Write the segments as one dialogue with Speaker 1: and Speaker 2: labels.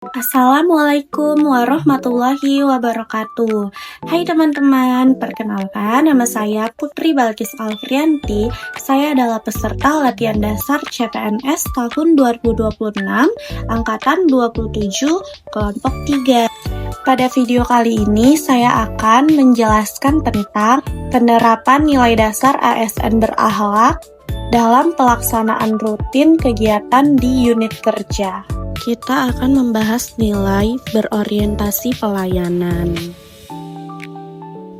Speaker 1: Assalamualaikum warahmatullahi wabarakatuh. Hai teman-teman, perkenalkan nama saya Putri Balkis Alfrianti. Saya adalah peserta latihan dasar CPNS tahun 2026, angkatan 27, kelompok 3. Pada video kali ini saya akan menjelaskan tentang penerapan nilai dasar ASN berakhlak dalam pelaksanaan rutin kegiatan di unit kerja. Kita akan membahas nilai berorientasi pelayanan.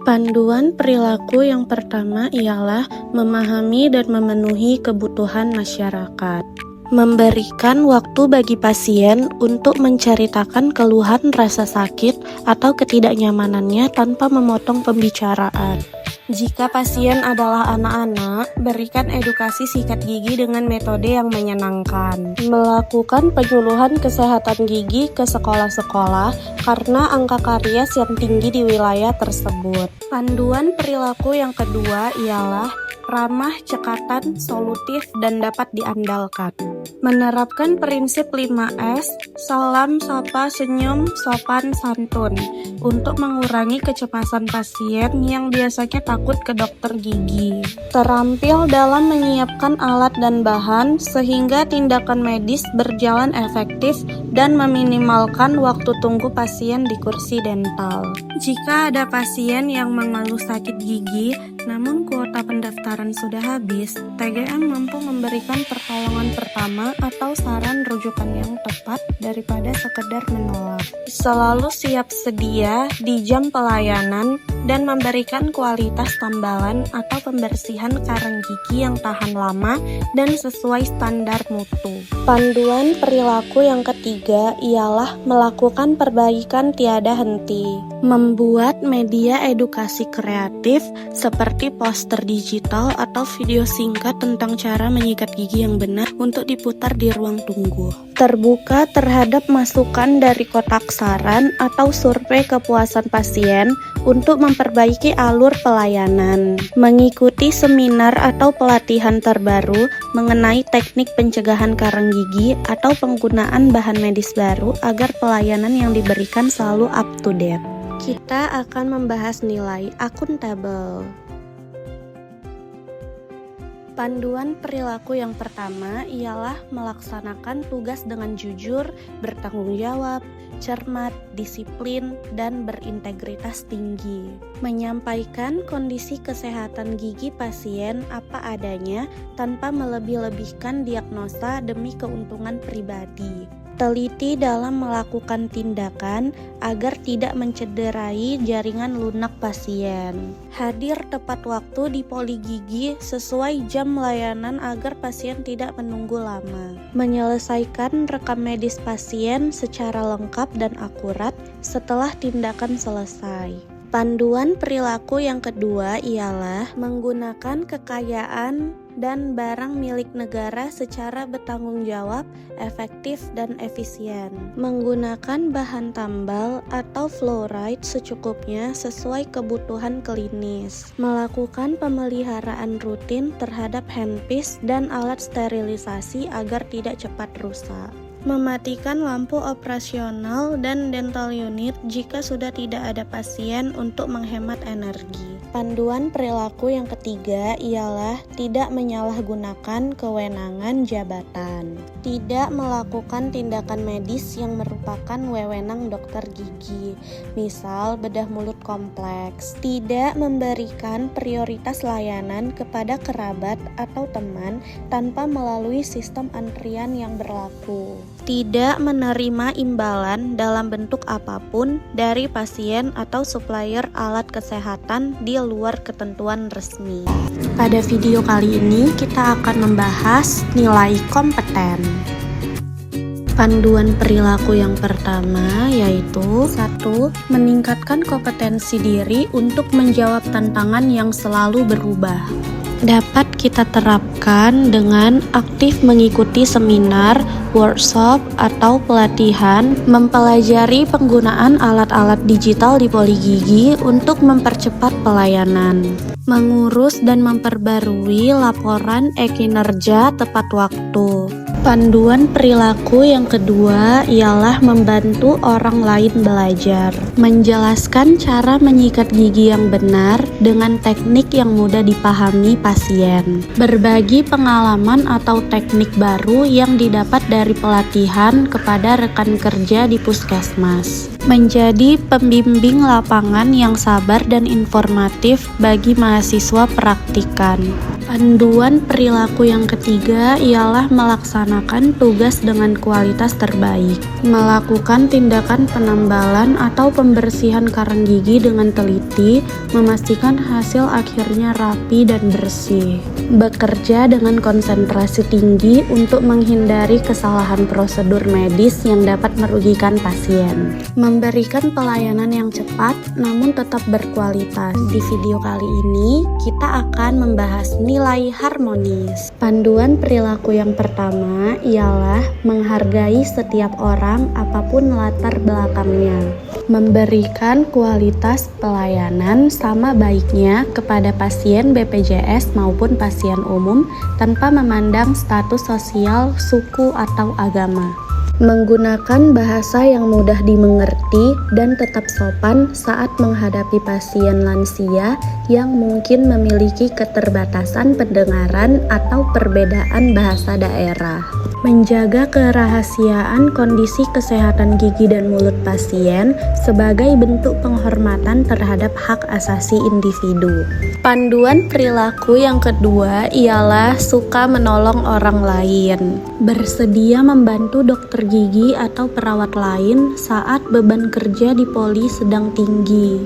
Speaker 1: Panduan perilaku yang pertama ialah memahami dan memenuhi kebutuhan masyarakat. Memberikan waktu bagi pasien untuk menceritakan keluhan rasa sakit atau ketidaknyamanannya tanpa memotong pembicaraan. Jika pasien adalah anak-anak, berikan edukasi sikat gigi dengan metode yang menyenangkan. Melakukan penyuluhan kesehatan gigi ke sekolah-sekolah karena angka karies yang tinggi di wilayah tersebut. Panduan perilaku yang kedua ialah ramah, cekatan, solutif, dan dapat diandalkan. Menerapkan prinsip 5S, salam, sapa, senyum, sopan, santun, untuk mengurangi kecemasan pasien yang biasanya takut ke dokter gigi. Terampil dalam menyiapkan alat dan bahan sehingga tindakan medis berjalan efektif dan meminimalkan waktu tunggu pasien di kursi dental. Jika ada pasien yang mengeluh sakit gigi, namun kuota pendaftaran sudah habis, TGM mampu memberikan pertolongan pertama atau saran rujukan yang tepat daripada sekedar menolak. Selalu siap sedia di jam pelayanan dan memberikan kualitas tambalan atau pembersihan karang gigi yang tahan lama dan sesuai standar mutu. Panduan perilaku yang ketiga ialah melakukan perbaikan tiada henti. Membuat media edukasi kreatif seperti poster digital atau video singkat tentang cara menyikat gigi yang benar untuk diputar di ruang tunggu. Terbuka terhadap masukan dari kotak saran atau survei kepuasan pasien untuk memperbaiki alur pelayanan. Mengikuti seminar atau pelatihan terbaru mengenai teknik pencegahan karang gigi atau penggunaan bahan medis baru agar pelayanan yang diberikan selalu up to date. Kita akan membahas nilai akuntabel. Panduan perilaku yang pertama ialah melaksanakan tugas dengan jujur, bertanggung jawab, cermat, disiplin, dan berintegritas tinggi. Menyampaikan kondisi kesehatan gigi pasien apa adanya tanpa melebih-lebihkan diagnosa demi keuntungan pribadi. Teliti dalam melakukan tindakan agar tidak mencederai jaringan lunak pasien. Hadir tepat waktu di poli gigi sesuai jam layanan agar pasien tidak menunggu lama. Menyelesaikan rekam medis pasien secara lengkap dan akurat setelah tindakan selesai. Panduan perilaku yang kedua ialah menggunakan kekayaan dan barang milik negara secara bertanggung jawab, efektif, dan efisien. Menggunakan bahan tambal atau fluoride secukupnya sesuai kebutuhan klinis. Melakukan pemeliharaan rutin terhadap handpiece dan alat sterilisasi agar tidak cepat rusak. Mematikan lampu operasional dan dental unit jika sudah tidak ada pasien untuk menghemat energi. Panduan perilaku yang ketiga ialah tidak menyalahgunakan kewenangan jabatan. Tidak melakukan tindakan medis yang merupakan wewenang dokter gigi, misal bedah mulut kompleks. Tidak memberikan prioritas layanan kepada kerabat atau teman tanpa melalui sistem antrian yang berlaku. Tidak menerima imbalan dalam bentuk apapun dari pasien atau supplier alat kesehatan di luar ketentuan resmi. Pada video kali ini kita akan membahas nilai kompeten. Panduan perilaku yang pertama yaitu 1. Meningkatkan kompetensi diri untuk menjawab tantangan yang selalu berubah. Dapat kita terapkan dengan aktif mengikuti seminar, workshop, atau pelatihan, mempelajari penggunaan alat-alat digital di poli gigi untuk mempercepat pelayanan, mengurus dan memperbarui laporan e-kinerja tepat waktu, Panduan perilaku yang kedua ialah membantu orang lain belajar. Menjelaskan cara menyikat gigi yang benar dengan teknik yang mudah dipahami pasien. Berbagi pengalaman atau teknik baru yang didapat dari pelatihan kepada rekan kerja di puskesmas. Menjadi pembimbing lapangan yang sabar dan informatif bagi mahasiswa praktikan. Panduan perilaku yang ketiga ialah melaksanakan tugas dengan kualitas terbaik. Melakukan tindakan penambalan atau pembersihan karang gigi dengan teliti, memastikan hasil akhirnya rapi dan bersih. Bekerja dengan konsentrasi tinggi untuk menghindari kesalahan prosedur medis yang dapat merugikan pasien. Memberikan pelayanan yang cepat namun tetap berkualitas. Di video kali ini, kita akan membahas nilai harmonis. Panduan perilaku yang pertama ialah menghargai setiap orang apapun latar belakangnya. Memberikan kualitas pelayanan sama baiknya kepada pasien BPJS maupun pasien umum tanpa memandang status sosial, suku, atau agama. Menggunakan bahasa yang mudah dimengerti dan tetap sopan saat menghadapi pasien lansia yang mungkin memiliki keterbatasan pendengaran atau perbedaan bahasa daerah. Menjaga kerahasiaan kondisi kesehatan gigi dan mulut pasien sebagai bentuk penghormatan terhadap hak asasi individu. Panduan perilaku yang kedua ialah suka menolong orang lain. Bersedia membantu dokter gigi atau perawat lain saat beban kerja di poli sedang tinggi.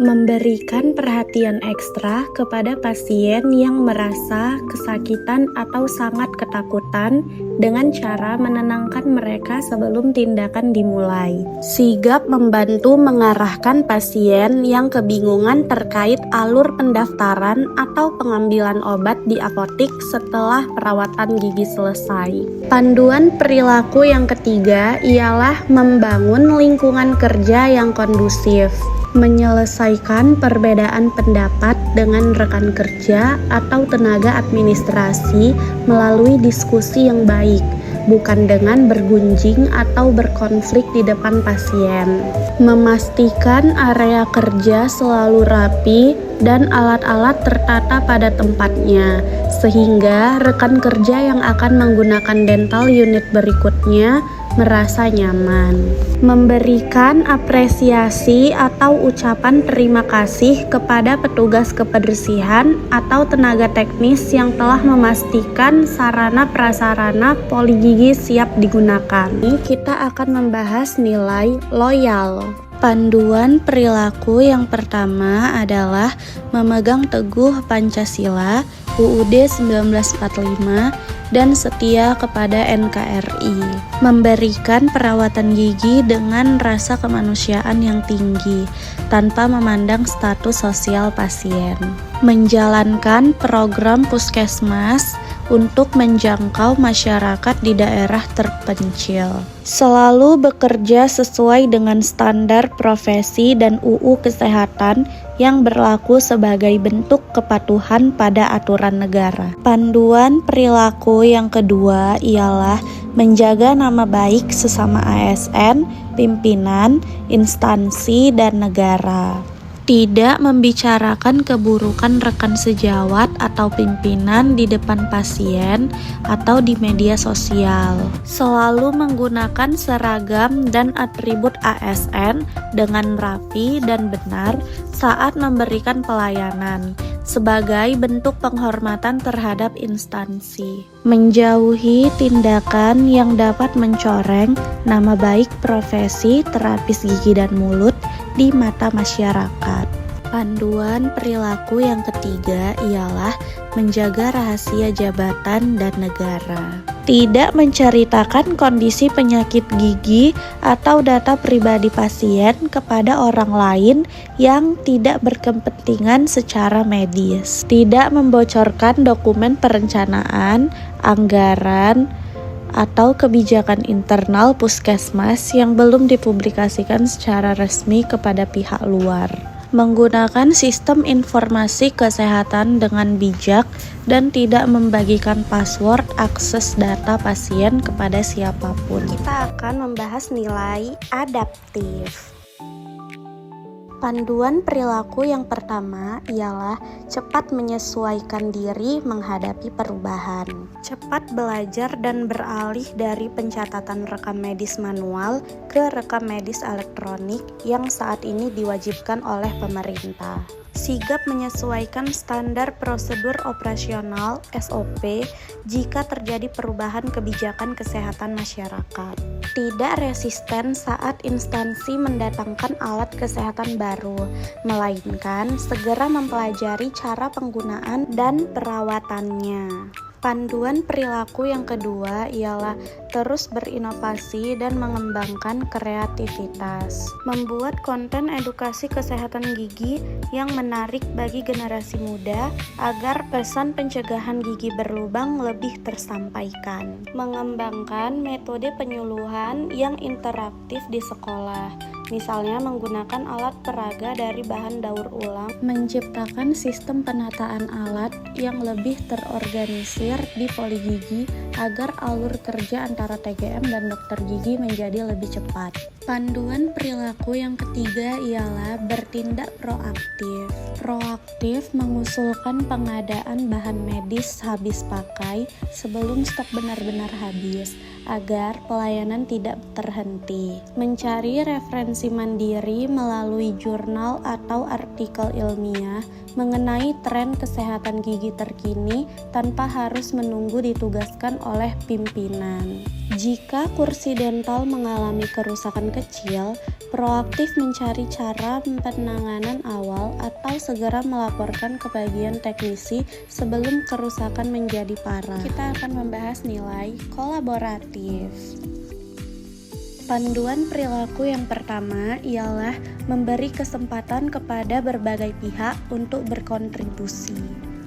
Speaker 1: Memberikan perhatian ekstra kepada pasien yang merasa kesakitan atau sangat ketakutan dengan cara menenangkan mereka sebelum tindakan dimulai. Sigap membantu mengarahkan pasien yang kebingungan terkait alur pendaftaran atau pengambilan obat di apotik setelah perawatan gigi selesai. Panduan perilaku yang ketiga ialah membangun lingkungan kerja yang kondusif. Menyelesaikan perbedaan pendapat dengan rekan kerja atau tenaga administrasi melalui diskusi yang baik, bukan dengan bergunjing atau berkonflik di depan pasien. Memastikan area kerja selalu rapi dan alat-alat tertata pada tempatnya, sehingga rekan kerja yang akan menggunakan dental unit berikutnya merasa nyaman. Memberikan apresiasi atau ucapan terima kasih kepada petugas kebersihan atau tenaga teknis yang telah memastikan sarana prasarana poli gigi siap digunakan. Ini kita akan membahas nilai loyal. Panduan perilaku yang pertama adalah memegang teguh Pancasila, UUD 1945, dan setia kepada NKRI. Memberikan perawatan gigi dengan rasa kemanusiaan yang tinggi, tanpa memandang status sosial pasien. Menjalankan program puskesmas untuk menjangkau masyarakat di daerah terpencil. Selalu bekerja sesuai dengan standar profesi dan UU Kesehatan yang berlaku sebagai bentuk kepatuhan pada aturan negara. Panduan perilaku yang kedua ialah menjaga nama baik sesama ASN, pimpinan, instansi, dan negara. Tidak membicarakan keburukan rekan sejawat atau pimpinan di depan pasien atau di media sosial. Selalu menggunakan seragam dan atribut ASN dengan rapi dan benar saat memberikan pelayanan, sebagai bentuk penghormatan terhadap instansi. Menjauhi tindakan yang dapat mencoreng nama baik profesi terapis gigi dan mulut di mata masyarakat. Panduan perilaku yang ketiga ialah menjaga rahasia jabatan dan negara. Tidak menceritakan kondisi penyakit gigi atau data pribadi pasien kepada orang lain yang tidak berkepentingan secara medis. Tidak membocorkan dokumen perencanaan, anggaran, atau kebijakan internal puskesmas yang belum dipublikasikan secara resmi kepada pihak luar. Menggunakan sistem informasi kesehatan dengan bijak dan tidak membagikan password akses data pasien kepada siapapun. Kita akan membahas nilai adaptif. Panduan perilaku yang pertama ialah cepat menyesuaikan diri menghadapi perubahan. Cepat belajar dan beralih dari pencatatan rekam medis manual ke rekam medis elektronik yang saat ini diwajibkan oleh pemerintah. Sigap menyesuaikan standar prosedur operasional (SOP) jika terjadi perubahan kebijakan kesehatan masyarakat. Tidak resisten saat instansi mendatangkan alat kesehatan baru, melainkan segera mempelajari cara penggunaan dan perawatannya. Panduan perilaku yang kedua ialah terus berinovasi dan mengembangkan kreativitas. Membuat konten edukasi kesehatan gigi yang menarik bagi generasi muda agar pesan pencegahan gigi berlubang lebih tersampaikan. Mengembangkan metode penyuluhan yang interaktif di sekolah, misalnya menggunakan alat peraga dari bahan daur ulang. Menciptakan sistem penataan alat yang lebih terorganisir di poligigi agar alur kerja antara TGM dan dokter gigi menjadi lebih cepat. Panduan perilaku yang ketiga ialah bertindak proaktif. Proaktif mengusulkan pengadaan bahan medis habis pakai sebelum stok benar-benar habis, agar pelayanan tidak terhenti. Mencari referensi mandiri melalui jurnal atau artikel ilmiah mengenai tren kesehatan gigi terkini tanpa harus menunggu ditugaskan oleh pimpinan. Jika kursi dental mengalami kerusakan kecil, proaktif mencari cara penanganan awal atau segera melaporkan ke bagian teknisi sebelum kerusakan menjadi parah. Kita akan membahas nilai kolaboratif. Panduan perilaku yang pertama ialah memberi kesempatan kepada berbagai pihak untuk berkontribusi.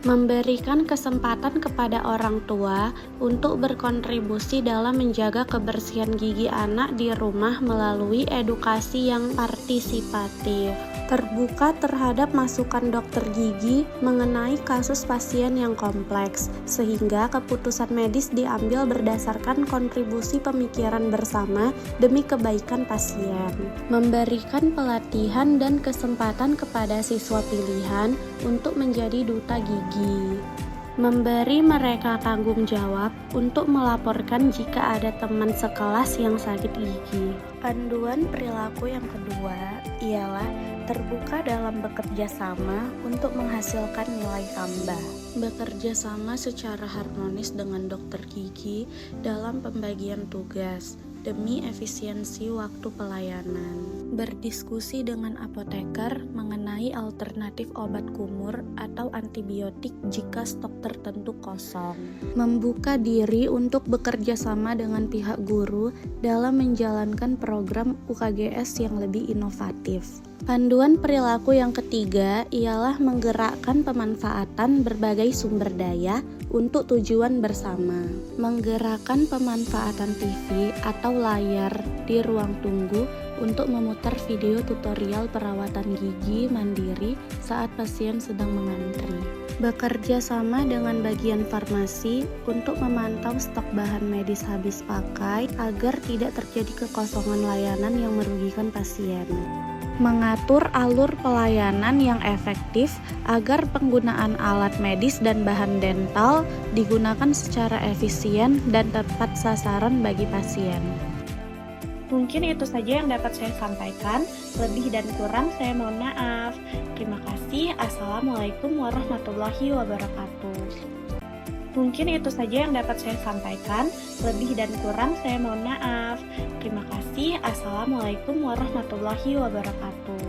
Speaker 1: Memberikan kesempatan kepada orang tua untuk berkontribusi dalam menjaga kebersihan gigi anak di rumah melalui edukasi yang partisipatif. Terbuka terhadap masukan dokter gigi mengenai kasus pasien yang kompleks, sehingga keputusan medis diambil berdasarkan kontribusi pemikiran bersama demi kebaikan pasien. Memberikan pelatihan dan kesempatan kepada siswa pilihan untuk menjadi duta gigi. Memberi mereka tanggung jawab untuk melaporkan jika ada teman sekelas yang sakit gigi. Panduan perilaku yang kedua ialah terbuka dalam bekerja sama untuk menghasilkan nilai tambah. Bekerja sama secara harmonis dengan dokter gigi dalam pembagian tugas demi efisiensi waktu pelayanan. Berdiskusi dengan apoteker mengenai alternatif obat kumur atau antibiotik jika stok tertentu kosong. Membuka diri untuk bekerja sama dengan pihak guru dalam menjalankan program UKGS yang lebih inovatif. Panduan perilaku yang ketiga ialah menggerakkan pemanfaatan berbagai sumber daya untuk tujuan bersama. Menggerakkan pemanfaatan TV atau layar di ruang tunggu untuk memutar video tutorial perawatan gigi mandiri saat pasien sedang mengantri. Bekerja sama dengan bagian farmasi untuk memantau stok bahan medis habis pakai agar tidak terjadi kekosongan layanan yang merugikan pasien. Mengatur alur pelayanan yang efektif agar penggunaan alat medis dan bahan dental digunakan secara efisien dan tepat sasaran bagi pasien. Mungkin itu saja yang dapat saya sampaikan. Lebih dan kurang saya mohon maaf. Terima kasih. Assalamualaikum warahmatullahi wabarakatuh. Mungkin itu saja yang dapat saya sampaikan. Lebih dan kurang saya mohon maaf. Terima kasih. Assalamualaikum warahmatullahi wabarakatuh.